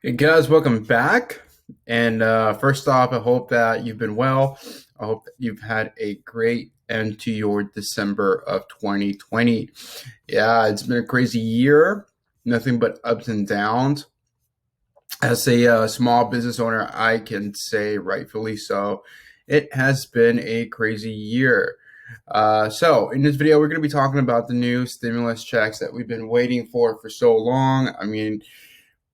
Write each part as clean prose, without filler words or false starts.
Hey guys, welcome back. And first off, I hope that you've been well. I hope that you've had a great end to your December of 2020. Yeah, it's been a crazy year, nothing but ups and downs. As a small business owner, I can say rightfully so. It has been a crazy year. So, in this video, we're going to be talking about the new stimulus checks that we've been waiting for so long. I mean,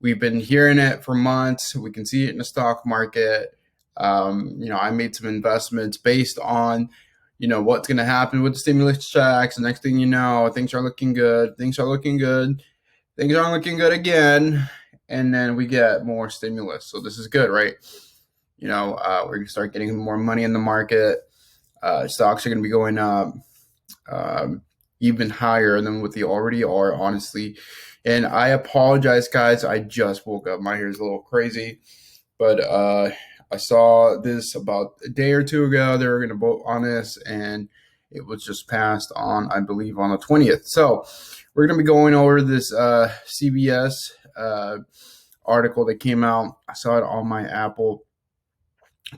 we've been hearing it for months. We can see it in the stock market. I made some investments based on, what's going to happen with the stimulus checks. The next thing you know, things are looking good. Things are looking good. Things aren't looking good again. And then we get more stimulus. So this is good, right? We're going to start getting more money in the market. Stocks are going to be going up even higher than what they already are, honestly. And I apologize, guys. I just woke up. My hair is a little crazy. But I saw this about a day or two ago. They were going to vote on this, and it was just passed on, I believe, on the 20th. So we're going to be going over this CBS article that came out. I saw it on my Apple.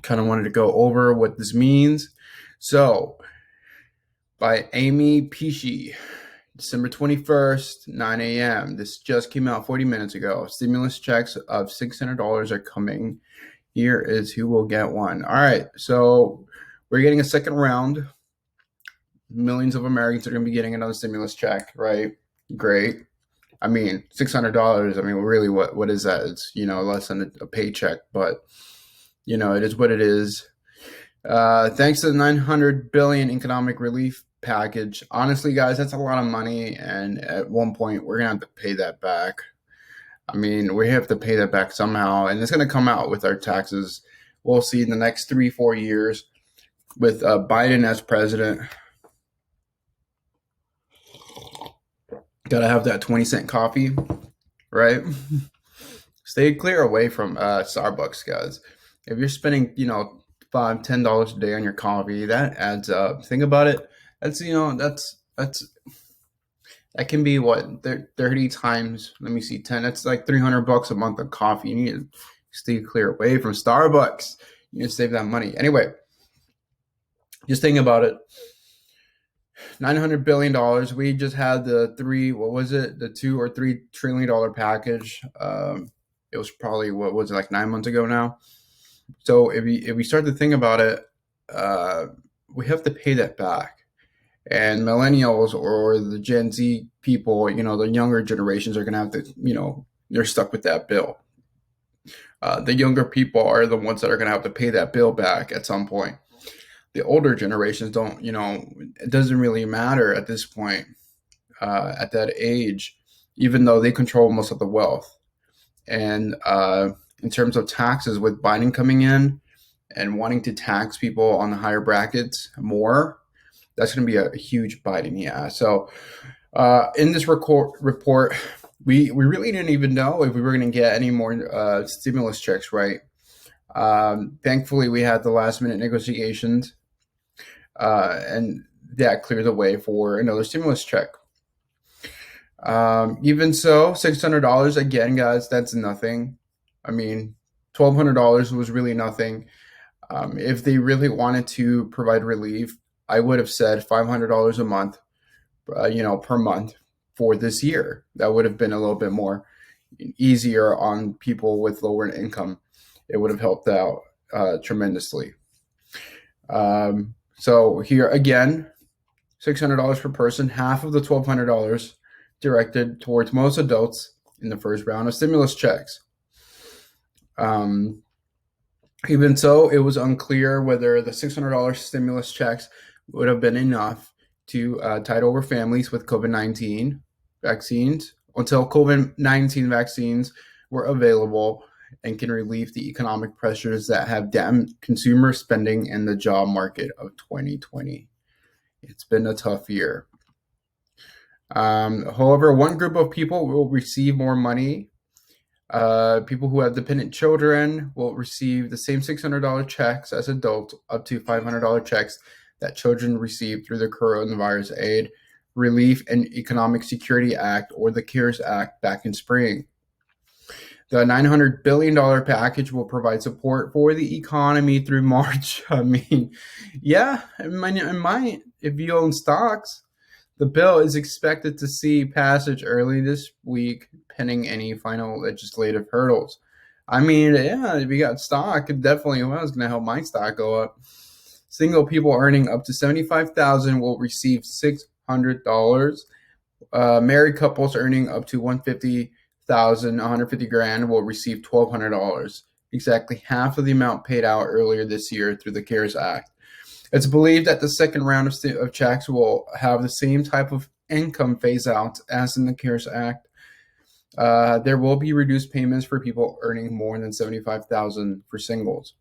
Kind of wanted to go over what this means. So, by Amy Pesci, December 21st, 9 a.m. This just came out 40 minutes ago. Stimulus checks of $600 are coming. Here is who will get one. All right, so we're getting a second round. Millions of Americans are going to be getting another stimulus check, right? Great. I mean, $600. I mean, really, what is that? It's less than a paycheck, but it is what it is. Thanks to the $900 billion economic relief package. Honestly, guys, that's a lot of money, and at one point, we're gonna have to pay that back. I mean, we have to pay that back somehow, and it's gonna come out with our taxes. We'll see in the next 3-4 years with Biden as president. Gotta have that 20-cent coffee, right? Stay clear away from Starbucks, guys. If you're spending, $5-10 a day on your coffee, that adds up. Think about it. That's that can be what 30 times. Let me see, 10. That's like $300 a month of coffee. You need to stay clear away from Starbucks. You need to save that money. Anyway, just think about it. $900 billion. We just had the the $2 or $3 trillion package. It was probably, what was it, like 9 months ago now. So if we start to think about it, we have to pay that back. And millennials or the Gen Z people, the younger generations are going to have to, they're stuck with that bill. The younger people are the ones that are going to have to pay that bill back at some point. The older generations don't, it doesn't really matter at this point, at that age, even though they control most of the wealth. And in terms of taxes, with Biden coming in and wanting to tax people on the higher brackets more, that's going to be a huge bite in the ass. So in this report, we really didn't even know if we were going to get any more stimulus checks, right? Thankfully, we had the last minute negotiations, and that cleared the way for another stimulus check. Even so, $600, again, guys, that's nothing. I mean, $1,200 was really nothing. If they really wanted to provide relief, I would have said $500 a month, per month for this year. That would have been a little bit more easier on people with lower income. It would have helped out tremendously. So here again, $600 per person, half of the $1,200 directed towards most adults in the first round of stimulus checks. Even so, it was unclear whether the $600 stimulus checks would have been enough to tide over families with COVID-19 vaccines until COVID-19 vaccines were available and can relieve the economic pressures that have dampened consumer spending in the job market of 2020. It's been a tough year. However, one group of people will receive more money. People who have dependent children will receive the same $600 checks as adults, up to $500 checks that children receive through the Coronavirus Aid, Relief, and Economic Security Act, or the CARES Act, back in spring. The $900 billion package will provide support for the economy through March. I mean, yeah, it might if you own stocks. The bill is expected to see passage early this week, pending any final legislative hurdles. I mean, yeah, if you got stock, it definitely was going to help my stock go up. Single people earning up to $75,000 will receive $600. Married couples earning up to $150,000 will receive $1,200, exactly half of the amount paid out earlier this year through the CARES Act. It's believed that the second round of checks will have the same type of income phase out as in the CARES Act. There will be reduced payments for people earning more than $75,000 for singles.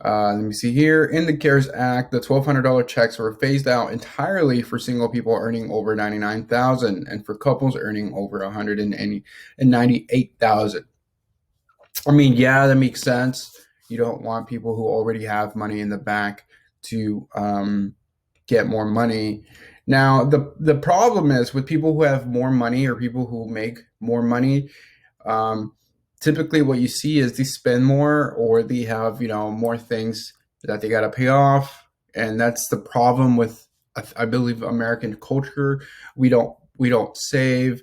Let me see here. In the CARES Act, the $1,200 checks were phased out entirely for single people earning over $99,000 and for couples earning over $198,000. I mean, yeah, that makes sense. You don't want people who already have money in the bank to get more money. Now, the problem is with people who have more money or people who make more money, typically what you see is they spend more or they have, more things that they got to pay off. And that's the problem with, I believe, American culture. We don't save.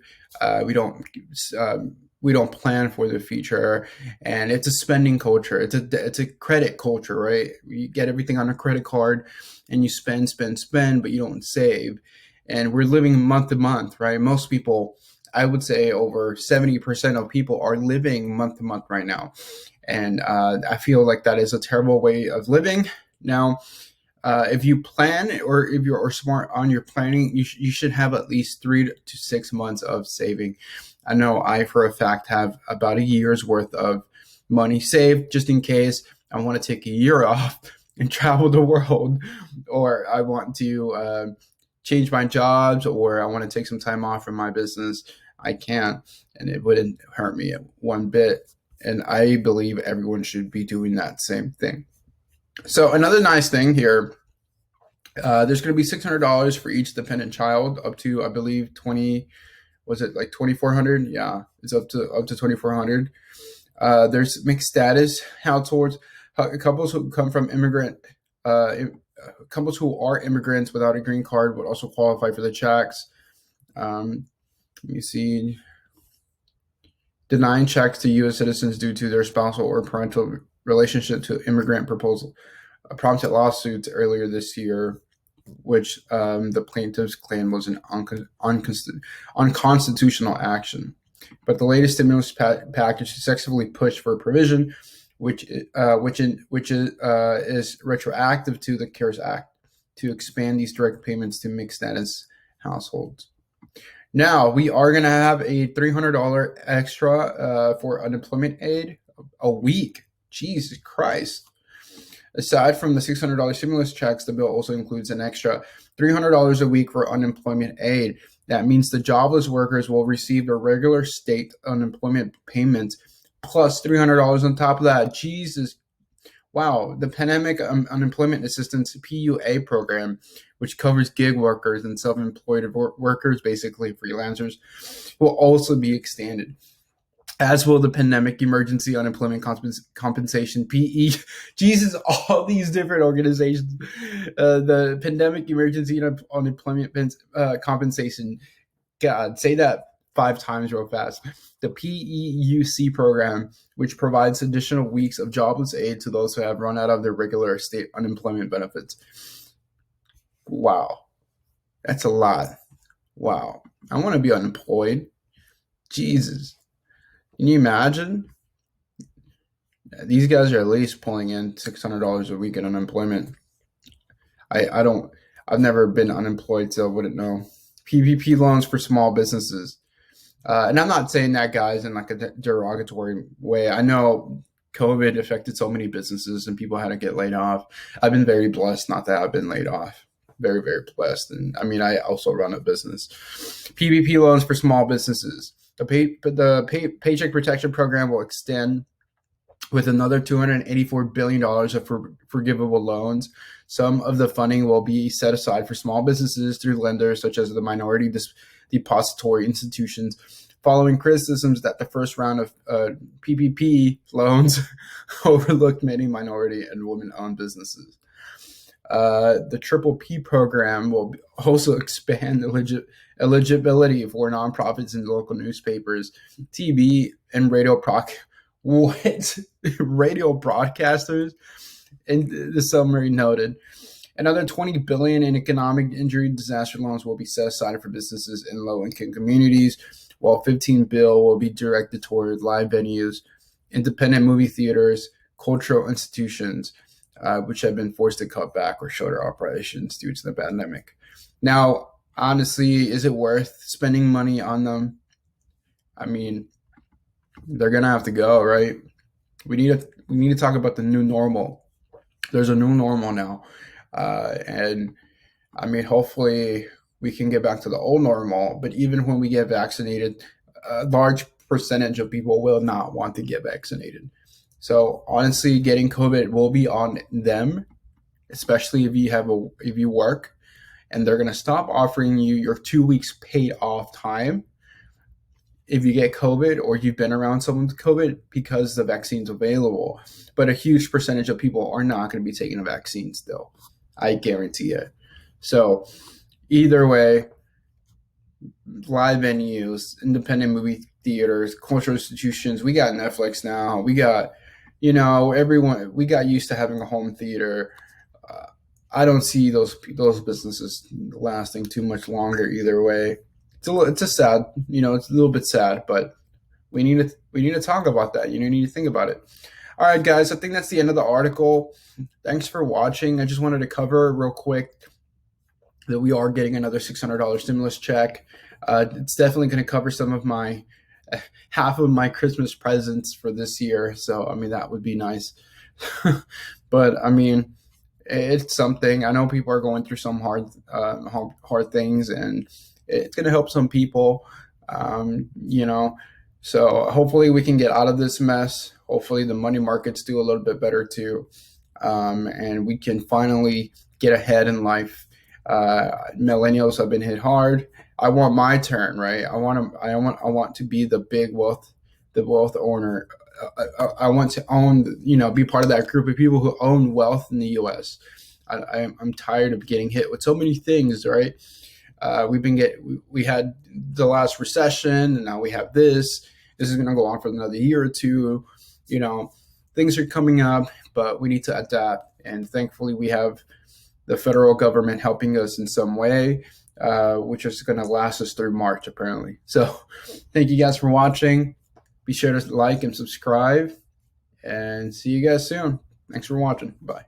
We don't plan for the future, and it's a spending culture. It's a credit culture, right? You get everything on a credit card, and you spend, but you don't save. And we're living month to month, right? Most people, I would say, over 70% of people are living month to month right now, and I feel like that is a terrible way of living. Now, if you plan or if you're smart on your planning, you should have at least 3 to 6 months of saving. I know I, for a fact, have about a year's worth of money saved just in case I want to take a year off and travel the world, or I want to change my jobs, or I want to take some time off from my business. I can, and it wouldn't hurt me one bit. And I believe everyone should be doing that same thing. So another nice thing here, there's going to be $600 for each dependent child, up to, I believe, 20. Was it like 2,400? Yeah, it's up to 2,400. There's mixed status households, couples who come from couples who are immigrants without a green card would also qualify for the checks. Let me see. Denying checks to U.S. citizens due to their spousal or parental relationship to immigrant proposal prompted lawsuits earlier this year, which the plaintiffs claimed was an unconstitutional action. But the latest stimulus package successfully pushed for a provision which is retroactive to the CARES Act to expand these direct payments to mixed status households. Now, we are going to have a $300 extra for unemployment aid a week. Jesus Christ. Aside from the $600 stimulus checks, the bill also includes an extra $300 a week for unemployment aid. That means the jobless workers will receive their regular state unemployment payments plus $300 on top of that. Jesus. Wow. The Pandemic Unemployment Assistance PUA program, which covers gig workers and self-employed workers, basically freelancers, will also be extended, as will the Pandemic Emergency Unemployment Compensation, PE. Jesus, all these different organizations. The Pandemic Emergency Unemployment Compensation. God, say that 5 times real fast. The PEUC program, which provides additional weeks of jobless aid to those who have run out of their regular state unemployment benefits. Wow. That's a lot. Wow. I want to be unemployed. Jesus. Can you imagine? These guys are at least pulling in $600 a week in unemployment. I've never been unemployed, so I wouldn't know. PPP loans for small businesses. And I'm not saying that, guys, in like a derogatory way. I know COVID affected so many businesses and people had to get laid off. I've been very blessed not that I've been laid off. Very, very blessed. And I mean, I also run a business. PPP loans for small businesses. The Paycheck Protection Program will extend with another $284 billion of forgivable loans. Some of the funding will be set aside for small businesses through lenders such as the minority depository institutions. following criticisms that the first round of PPP loans overlooked many minority and women-owned businesses. The Triple P program will also expand eligibility for nonprofits and local newspapers, TV, and radio radio broadcasters. And the summary noted, another $20 billion in economic injury disaster loans will be set aside for businesses in low-income communities, while $15 billion will be directed toward live venues, independent movie theaters, cultural institutions, which have been forced to cut back or shutter operations due to the pandemic. Now, honestly, is it worth spending money on them? I mean, they're gonna have to go, right? We need to talk about the new normal. There's a new normal now, and I mean, hopefully we can get back to the old normal. But even when we get vaccinated, a large percentage of people will not want to get vaccinated. So honestly, getting COVID will be on them, especially if you work, and they're gonna stop offering you your 2 weeks paid off time if you get COVID or you've been around someone with COVID because the vaccine's available. But a huge percentage of people are not going to be taking a vaccine still. I guarantee it. So either way, live venues, independent movie theaters, cultural institutions, we got Netflix now. We got, everyone, we got used to having a home theater. I don't see those businesses lasting too much longer either way. It's a sad, it's a little bit sad, but we need to talk about that. You need to think about it. All right, guys, I think that's the end of the article. Thanks for watching. I just wanted to cover real quick that we are getting another $600 stimulus check. It's definitely going to cover half of my Christmas presents for this year. So, I mean, that would be nice. But I mean, it's something. I know people are going through some hard things, and it's going to help some people, so hopefully we can get out of this mess. Hopefully the money markets do a little bit better too. And we can finally get ahead in life. Millennials have been hit hard. I want my turn, right? I want to be the big wealth owner. I want to own, be part of that group of people who own wealth in the U.S. I'm tired of getting hit with so many things, right? We had the last recession, and now we have this. This is going to go on for another year or two. Things are coming up, but we need to adapt. And thankfully, we have the federal government helping us in some way, which is going to last us through March, apparently. So thank you guys for watching. Be sure to like and subscribe, and see you guys soon. Thanks for watching. Bye.